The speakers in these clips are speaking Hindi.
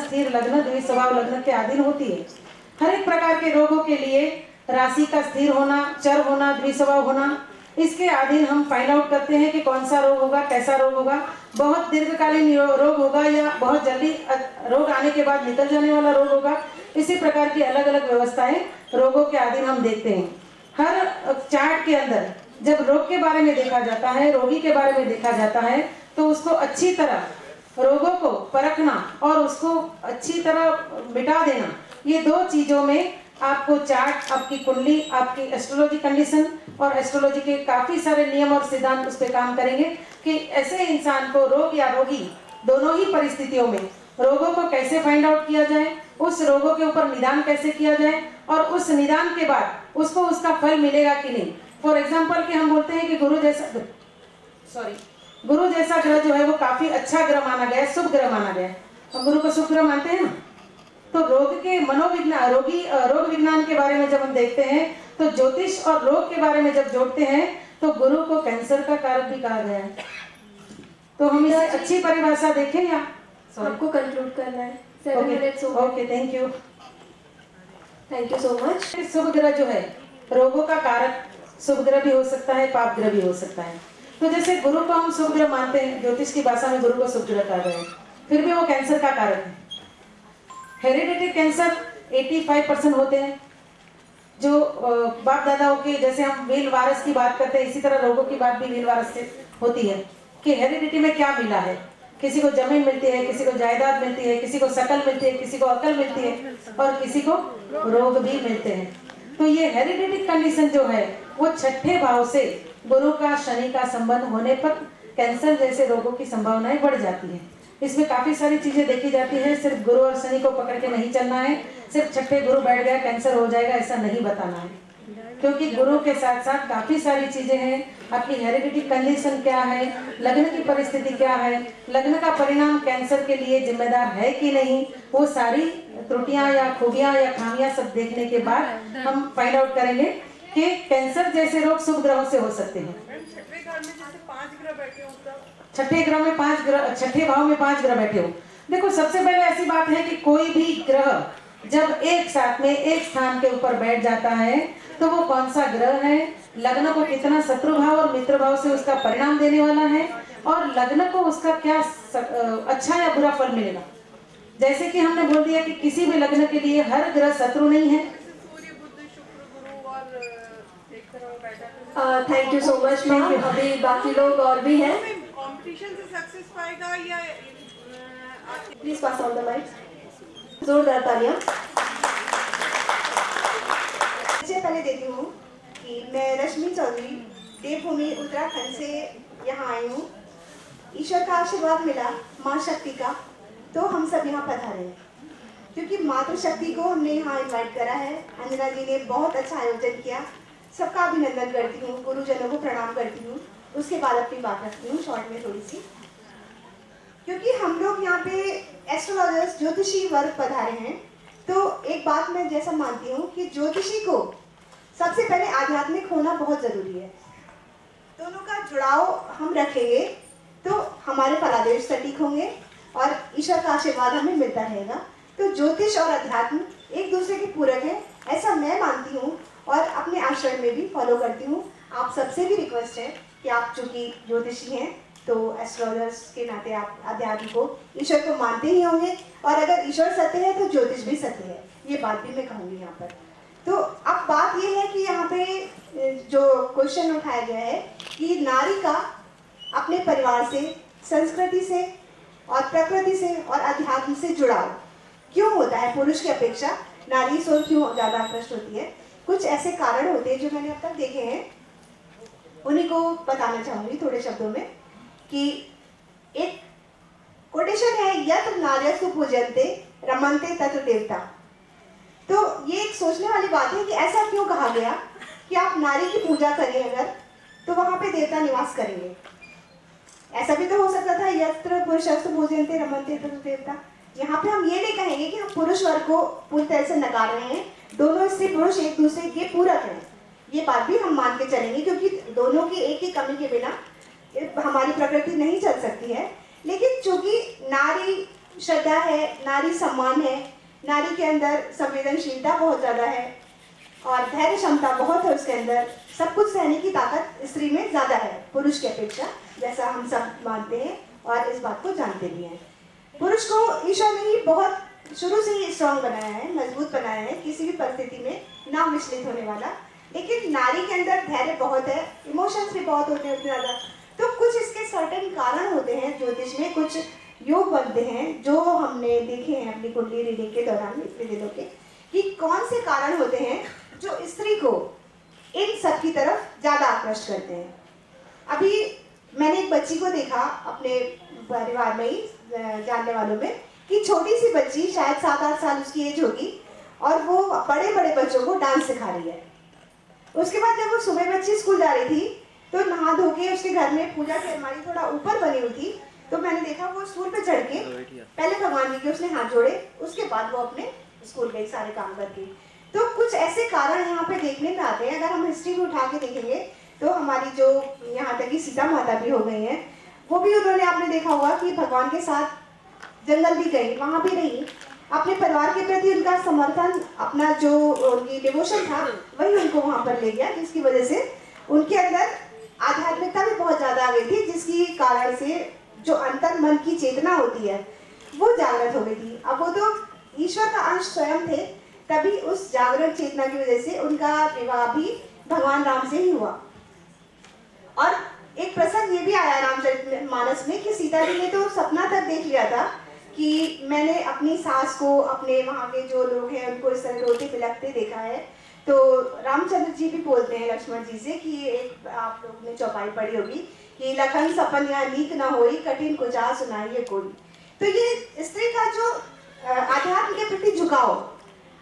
स्थिर लग्न द्विस्वभाव लग्न के अधीन होती है। हर एक प्रकार के रोगों के लिए राशि का स्थिर होना, चर होना, द्विस्वभाव होना, इसके अधीन हम फाइंड आउट करते हैं कि कौन सा रोग होगा, कैसा रोग होगा, बहुत दीर्घकालीन रोग होगा या बहुत जल्दी रोग आने के बाद निकल जाने वाला रोग होगा। इसी प्रकार की अलग अलग व्यवस्थाएं रोगों के अधीन हम देखते हैं। हर चार्ट के अंदर जब रोग के बारे में देखा जाता है, रोगी के बारे में देखा जाता है, तो उसको अच्छी तरह रोगों को परखना और उसको अच्छी तरह मिटा देना, ये दो चीजों में आपको चार्ट, आपकी कुंडली, आपकी एस्ट्रोलॉजी कंडीशन और एस्ट्रोलॉजी के काफी सारे नियम और सिद्धांत उस पर काम करेंगे कि ऐसे इंसान को रोग या रोगी दोनों ही परिस्थितियों में रोगों को कैसे फाइंड आउट किया जाए, उस रोगों के ऊपर निदान कैसे किया जाए और उस निदान के बाद उसको उसका फल मिलेगा कि नहीं। फॉर एग्जाम्पल कि हम बोलते हैं कि गुरु जैसा ग्रह जो है वो काफी अच्छा ग्रह माना गया है, शुभ ग्रह माना गया है। हम गुरु को शुभ ग्रह मानते हैं ना। तो रोग के मनोविज्ञान, रोग विज्ञान के बारे में जब हम देखते हैं तो ज्योतिष और रोग के बारे में जब जोड़ते हैं तो गुरु को कैंसर का कारक भी कहा गया है। तो हम इसे अच्छी परिभाषा देखें या आपको कंक्लूड करना है? 7 minutes हो गए। Okay, thank you so much. शुभ ग्रह जो है रोगों का कारक शुभ ग्रह भी हो सकता है, पाप ग्रह भी हो सकता है। तो जैसे गुरु को हम शुभ ग्रह मानते हैं, ज्योतिष की भाषा में गुरु को शुभ ग्रह कहा गया है, फिर भी वो कैंसर का कारक है। हेरिडिटी कैंसर 85% होते हैं जो बाप दादाओं के, जैसे हम व्हील वारस की बात करते हैं, इसी तरह रोगों की बात भी व्हील वारस से होती है कि हेरिडिटी में क्या मिला है। किसी को जमीन मिलती है, किसी को जायदाद मिलती है, किसी को शकल मिलती है, किसी को अकल मिलती है और किसी को रोग भी मिलते हैं। तो ये हेरिडिटी कंडीशन जो है वो छठे भाव से गुरु का शनि का संबंध होने पर कैंसर जैसे रोगों की संभावनाएं बढ़ जाती है। इसमें काफी सारी चीजें देखी जाती है। सिर्फ गुरु और शनि को पकड़ के नहीं चलना है, सिर्फ छठे गुरु बैठ गया कैंसर हो जाएगा ऐसा नहीं बताना है, क्योंकि गुरु के साथ साथ काफी सारी चीजें हैं। आपकी हेरिडिटी कंडीशन क्या है, लग्न की परिस्थिति क्या है, लग्न का परिणाम कैंसर के लिए जिम्मेदार है कि नहीं, वो सारी त्रुटियां या खूबियां या खामियां सब देखने के बाद हम फाइंड आउट करेंगे कि कैंसर जैसे रोग शुभ ग्रहों से हो सकते हैं। छठे ग्रह में 5 ग्रह, छठे भाव में 5 ग्रह बैठे हो। देखो, सबसे पहले ऐसी बात है कि कोई भी ग्रह जब एक साथ में एक स्थान के ऊपर बैठ जाता है तो वो कौन सा ग्रह है, लग्न को कितना शत्रु भाव और मित्र भाव से उसका परिणाम देने वाला है और लग्न को उसका क्या अच्छा या बुरा फल मिलेगा। जैसे कि हमने बोल दिया कि किसी भी लग्न के लिए हर ग्रह शत्रु नहीं है। Thank you so much ma'am. अभी बाकी लोग और भी हैं। कंपटीशन से सक्सेस पाएगा या please pass on the mic. जोरदार तालियां। पहले देती हूँ कि मैं रश्मि चौधरी देवभूमि उत्तराखंड से यहाँ आई हूँ। ईश्वर का आशीर्वाद मिला माँ शक्ति का, तो हम सब यहाँ पधारे हैं क्योंकि मातृशक्ति को हमने यहाँ इन्वाइट करा है। अंजना जी ने बहुत अच्छा आयोजन किया, सबका अभिनंदन करती हूँ, गुरुजनों को प्रणाम करती हूँ। उसके बाद अपनी बात रखती हूँ शॉर्ट में थोड़ी सी, क्योंकि हम लोग यहाँ पे एस्ट्रोलॉजर्स ज्योतिषी वर्ग पधारे हैं। तो एक बात मैं जैसा मानती हूँ कि ज्योतिषी को सबसे पहले आध्यात्मिक होना बहुत जरूरी है। दोनों का जुड़ाव हम रखेंगे तो हमारे फलादेश सटीक होंगे और ईश्वर का आशीर्वाद हमें मिलता रहेगा। तो ज्योतिष और अध्यात्म एक दूसरे के पूरक है, ऐसा मैं मानती हूँ और अपने आश्रम में भी फॉलो करती हूँ। आप सबसे भी रिक्वेस्ट है कि आप चूंकि ज्योतिषी हैं तो एस्ट्रोलॉजर्स के नाते आप अध्यात्म को, ईश्वर को मानते ही होंगे और अगर ईश्वर सत्य है तो ज्योतिष भी सत्य है, ये बात भी मैं कहूँगी यहाँ पर। तो अब बात ये है कि यहाँ पे जो क्वेश्चन उठाया गया है कि नारी का अपने परिवार से, संस्कृति से और प्रकृति से और अध्यात्म से जुड़ाव क्यों होता है, पुरुष की अपेक्षा नारी इस ओर क्यों ज़्यादा आकृष्ट होती है। कुछ ऐसे कारण होते हैं जो मैंने अब तक देखे हैं, उन्हीं को बताना चाहूँगी थोड़े शब्दों में। कि एक कोटेशन है, यत्र नार्यस्तु पूजन्ते रमन्ते तत्र देवता। तो ये एक सोचने वाली बात है कि ऐसा क्यों कहा गया कि आप नारी की पूजा करें अगर तो वहां पे देवता निवास करेंगे। ऐसा भी तो हो सकता था, यत्र पुरुषस्तु पूजन्ते रमन्ते तत्र देवता। यहाँ पे हम ये नहीं कहेंगे कि हम पुरुष वर्ग को पूरी तरह से नकार रहे हैं, दोनों स्त्री पुरुष एक दूसरे के पूरक हैं, ये बात भी हम मान के चलेंगे क्योंकि दोनों की एक ही कमी के बिना हमारी प्रकृति नहीं चल सकती है। लेकिन चूंकि नारी श्रद्धा है, नारी सम्मान है, नारी के अंदर संवेदनशीलता बहुत ज़्यादा है और धैर्य क्षमता बहुत है उसके अंदर। सब कुछ सहने की ताकत स्त्री में ज़्यादा है पुरुष की अपेक्षा, जैसा हम सब मानते हैं और इस बात को जानते भी हैं। पुरुष को ईश्वर ने ही बहुत शुरू से ही स्ट्रांग बनाया है, मजबूत बनाया है, किसी भी परिस्थिति में ना विचलित होने वाला। लेकिन नारी के अंदर धैर्य बहुत है, इमोशंस भी बहुत होते हैं उतने ज़्यादा। तो कुछ इसके सर्टेन कारण होते हैं ज्योतिष में, कुछ योग बनते हैं जो हमने देखे हैं अपनी कुंडली रीडिंग के दौरान इतने दिनों के, कि कौन से कारण होते हैं जो स्त्री को इन सब की तरफ ज़्यादा आकर्षित करते हैं। अभी मैंने एक बच्ची को देखा अपने परिवार में ही, जानने वालों में, कि छोटी सी बच्ची, शायद 7-8 साल उसकी एज होगी, और वो बड़े बड़े बच्चों को डांस सिखा रही है। उसके बाद जब वो सुबह बच्ची स्कूल जा रही थी तो नहा धो के उसके घर में पूजा की अलमारी थोड़ा ऊपर बनी हुई थी, तो मैंने देखा वो स्टूल पे चढ़ के पहले भगवान जी के उसने हाथ जोड़े, उसके बाद वो अपने स्कूल गई सारे काम करके। तो कुछ ऐसे कारण यहाँ पे देखने में आते हैं। अगर हम हिस्ट्री को उठा के देखेंगे तो हमारी जो यहाँ तक कि सीता माता भी हो गई हैं, वो भी उन्होंने, आपने देखा होगा कि भगवान के साथ जंगल भी गई, वहाँ भी रही, अपने परिवार के प्रति उनका समर्थन, अपना जो उनकी डिवोशन था वही उनको वहाँ पर ले गया, जिसकी वजह से उनके अंदर आध्यात्मिकता भी बहुत ज़्यादा आ गई थी, जिसकी कारण से जो अंतर मन की चेतना होती है वो जागृत हो गई थी। अब वो तो ईश्वर का अंश स्वयं थे, तभी उस जागरण चेतना की वजह से उनका विवाह भी भगवान राम से ही हुआ। और एक प्रसंग ये भी आया रामचरितमानस में कि सीता जी ने तो सपना तक देख लिया था कि मैंने अपनी सास को, अपने वहाँ के जो लोग हैं उनको इस तरह रोते बिलखते देखा है। तो रामचंद्र जी भी बोलते हैं लक्ष्मण जी से कि एक, आप लोगों ने चौपाई पढ़ी होगी कि लखन सपन या नीक न होई, कठिन कुचा सुनाइए कोई। तो ये स्त्री का जो आध्यात्म के प्रति झुकाव,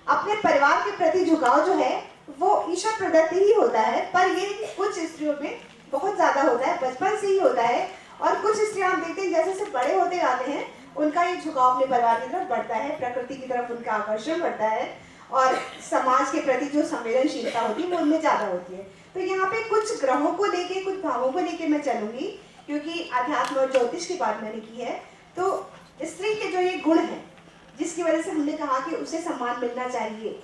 अपने परिवार के प्रति झुकाव जो है वो ईश्वर प्रदत्त ही होता है, पर ये कुछ स्त्रियों में बहुत ज्यादा होता है, बचपन से ही होता है। और कुछ स्त्रियां हम देखते हैं जैसे जैसे बड़े होते जाते हैं उनका ये झुकाव अपने परिवार की तरफ बढ़ता है, प्रकृति की तरफ उनका आकर्षण बढ़ता है और समाज के प्रति जो संवेदनशीलता होती है वो उनमें ज्यादा होती है। तो यहाँ पे कुछ ग्रहों को लेके, कुछ भावों को लेके मैं चलूंगी, क्योंकि अध्यात्म और ज्योतिष की बात मैंने की है। तो स्त्री के जो ये गुण हैं जिसकी वजह से हमने कहा कि उसे सम्मान मिलना चाहिए,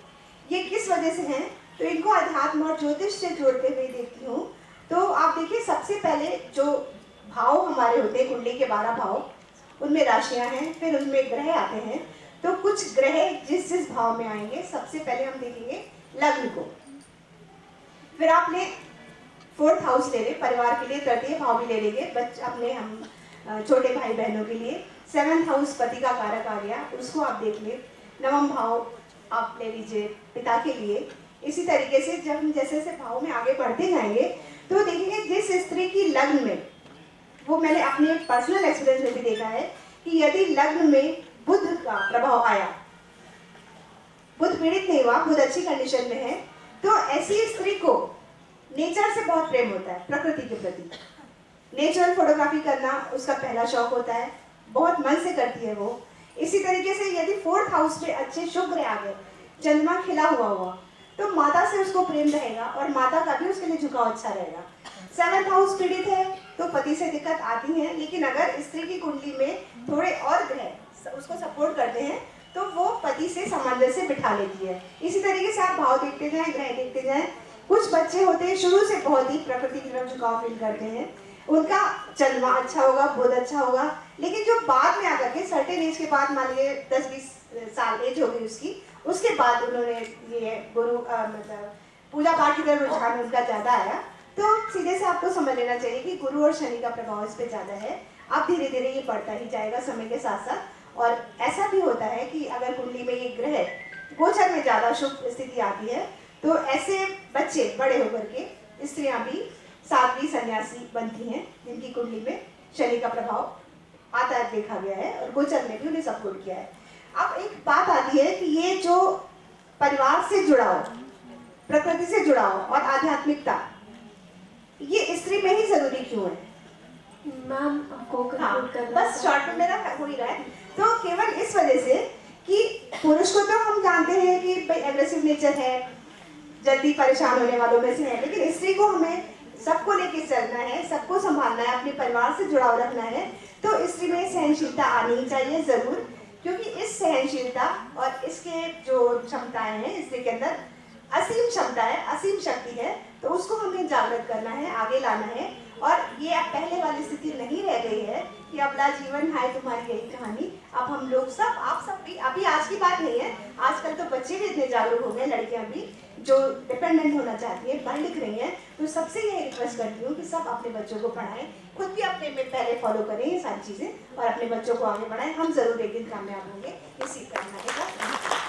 ये किस वजह से हैं, तो इनको अध्यात्म और ज्योतिष से जोड़ते हुए देखती हूँ। तो आप देखिए, सबसे पहले जो भाव हमारे होते हैं, कुंडली के 12 भाव, उनमें राशियां हैं, फिर उनमें ग्रह आते हैं। तो कुछ ग्रह जिस जिस भाव में आएंगे, सबसे पहले हम देखेंगे लग्न को, फिर आपने 4th हाउस ले ले परिवार के लिए, 3rd भाव भी ले लेंगे अपने हम छोटे भाई बहनों के लिए, 7th हाउस पति का कारक आ गया, उसको आप देख ले, 9वां भाव आप ले लीजिए पिता के लिए। इसी तरीके से जब हम जैसे जैसे भाव में आगे बढ़ते जाएंगे तो देखेंगे जिस स्त्री की लग्न में, वो मैंने अपने पर्सनल एक्सपीरियंस में भी देखा है कि यदि लग्न में बुध का प्रभाव आया, बुध पीड़ित नहीं हुआ, बुध अच्छी कंडीशन में है, तो ऐसी स्त्री को नेचर से बहुत प्रेम होता है, प्रकृति के प्रति। नेचुरल फोटोग्राफी करना उसका पहला शौक होता है, बहुत मन से करती है वो। इसी तरीके से यदि 4th हाउस में अच्छे शुभ ग्रह आ गए, चंद्रमा खिला हुआ तो माता से उसको प्रेम रहेगा और माता का भी उसके लिए झुकाव अच्छा रहेगा। 7th हाउस पीड़ित है तो पति से दिक्कत आती है, लेकिन अगर स्त्री की कुंडली में थोड़े और ग्रह उसको सपोर्ट करते हैं तो वो पति से सामंजस्य बिठा लेती है। इसी तरीके से आप भाव देखते जाएं, ग्रह देखते जाएं। कुछ बच्चे होते हैं शुरू से बहुत ही प्रकृति की तरफ झुकाव फील करते हैं, उनका चंद्रमा अच्छा होगा, बुध अच्छा होगा, लेकिन जो बाद में आकर के सर्टेन एज के बाद, मान लीजिए 10-20 साल एज हो गई उसकी, उसके बाद उन्होंने ये गुरु मतलब पूजा पाठ की तरफ रुझान उनका ज़्यादा आया, तो सीधे से आपको समझ लेना चाहिए कि गुरु और शनि का प्रभाव इस पर ज़्यादा है। अब धीरे धीरे ये बढ़ता ही जाएगा समय के साथ साथ। और ऐसा भी होता है कि अगर कुंडली में ये ग्रह गोचर में ज़्यादा शुभ स्थिति आती है तो ऐसे बच्चे बड़े होकर के स्त्रियां भी साध्वी सन्यासी बनती हैं जिनकी कुंडली में शनि का प्रभाव आता है, देखा गया है, और गोचर ने भी उन्हें सपोर्ट किया है। अब एक बात आती है कि ये जो परिवार से जुड़ाव, प्रकृति से जुड़ाव और आध्यात्मिकता, ये स्त्री में ही जरूरी क्यों है? मैम आपको कंक्लूड करना बस शॉर्ट में मेरा हो ही रहा है। तो केवल इस वजह से कि पुरुष को तो हम जानते हैं कि भाई एग्रेसिव नेचर है, जल्दी परेशान होने वालों में से है, लेकिन स्त्री को हमें सबको लेके चलना है, सबको संभालना है, अपने परिवार से जुड़ाव रखना है, तो स्त्री में सहनशीलता आनी ही चाहिए जरूर। क्योंकि इस सहनशीलता और इसके जो क्षमताएं हैं, इसके अंदर असीम क्षमता है, असीम शक्ति है, तो उसको हमें जागृत करना है, आगे लाना है। और ये अब पहले वाली स्थिति नहीं रह गई है कि अबला जीवन है तुम्हारी यही कहानी। अब हम लोग सब, आप सब भी, अभी आज की बात नहीं है, आजकल तो बच्चे भी इतने जागरूक हो गए, लड़कियां भी जो डिपेंडेंट होना चाहती है, पढ़ लिख रही हैं। तो सबसे यही रिक्वेस्ट करती हूँ कि सब अपने बच्चों को पढ़ाएं, खुद भी अपने में पहले फॉलो करें ये सारी चीज़ें और अपने बच्चों को आगे बढ़ाएं। हम जरूर एक दिन कामयाब होंगे इसी तरह का।